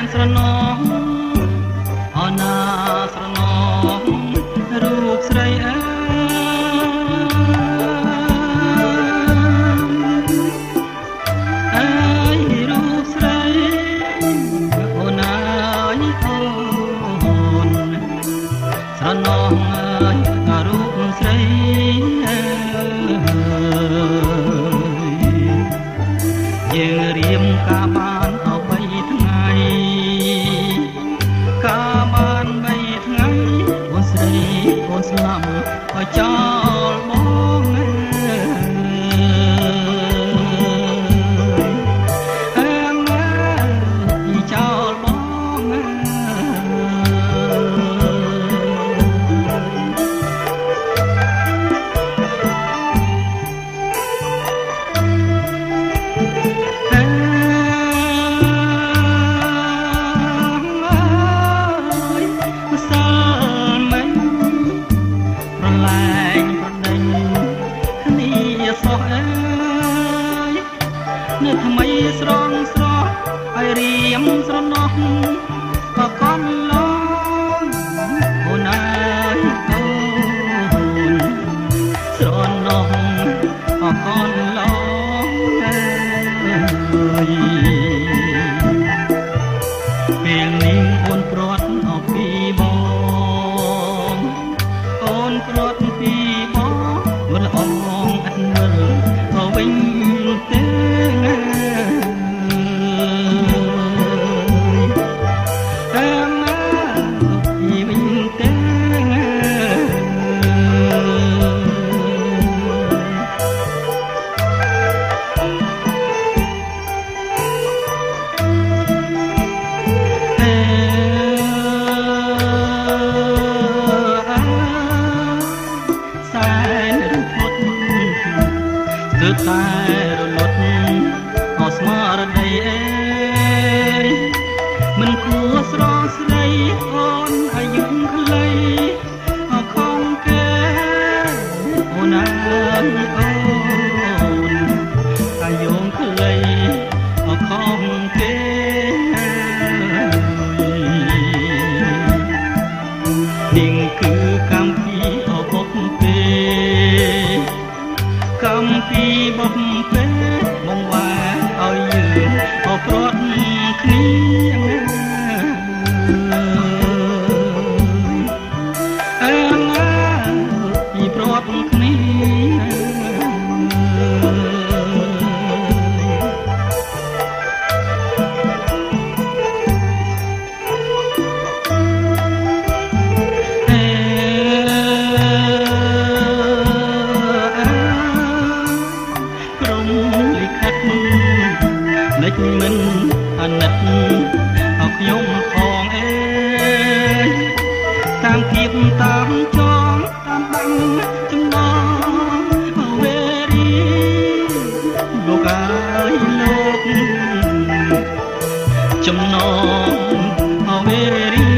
នស្រណងអណាស្រណងរូបស្រីអើយរូបស្រីអូនអើយអូនស្រណងអើយរូបស្រីយើងរៀមការបានអស់3ថ្ងៃការបាន3ថ្ងៃអូនស្រីអូនស្លាប់ឲ្យចោលបងចោលបងនៅថ្មីស្រងស្រស់ឲ្យរៀមស្រណោះក៏កន់ឡងអូនអើយអូនស្រណោះក៏កន់ឡងពេលនេះអូនព្រាត់អស់ពីបងអូនព្រាត់ពីបងវល់អងអត់មើលក៏វិញទេគឺតែរលត់អស់ស្មារតីអេមិនគួរស្រស់ស្រីអូនអាយុខ្លីអខំគេអូនអើយអូនអាយុខ្លីអខំគេនាងគឺកម្មពីអបុកពេកម្មពីបុកពេបងវ៉ាឲ្យយើងអព្រាត់គ្នាអើណាពីព្រាត់គ្នាមិនអាណិតឲ្យខ្ញុំផងអេតាមគៀបតាមចងតាមបាំងចំណងវេរីលោកអើយលោកចំណងវេរី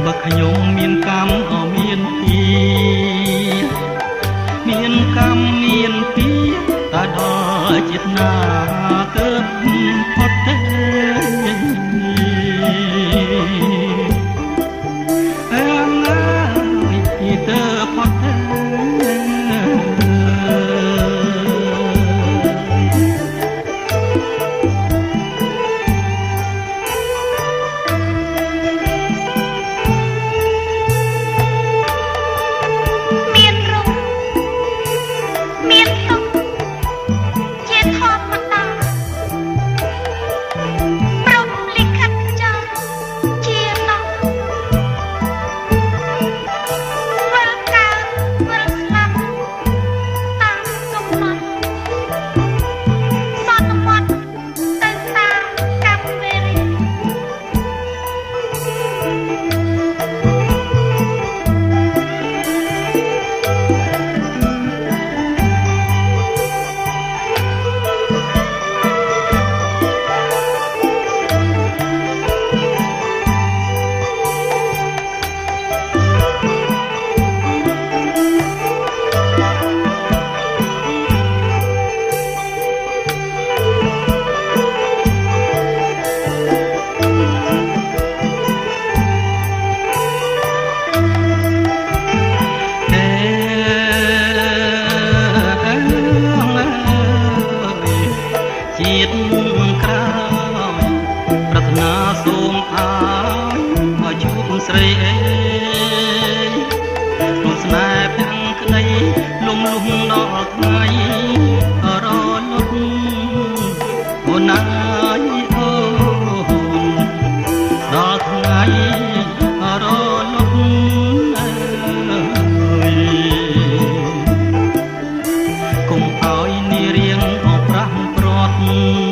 បើខ្ញុំមានកម្មអមានពីមានកម្មមានពីតើដល់ជាតិណាទើបផុតទេអើណាយទើបផុតទេ ជាតិក្រោយប្រាថ្នាសូមឲ្យជួបស្រីអេក្នុងស្នេហ៍ភាំងក្តីលំលុះដល់ថ្ងៃរលត់អូនណាយអូនដល់ថ្ងៃរលត់កុំឲ្យនារៀងអប្រាស់ព្រាត់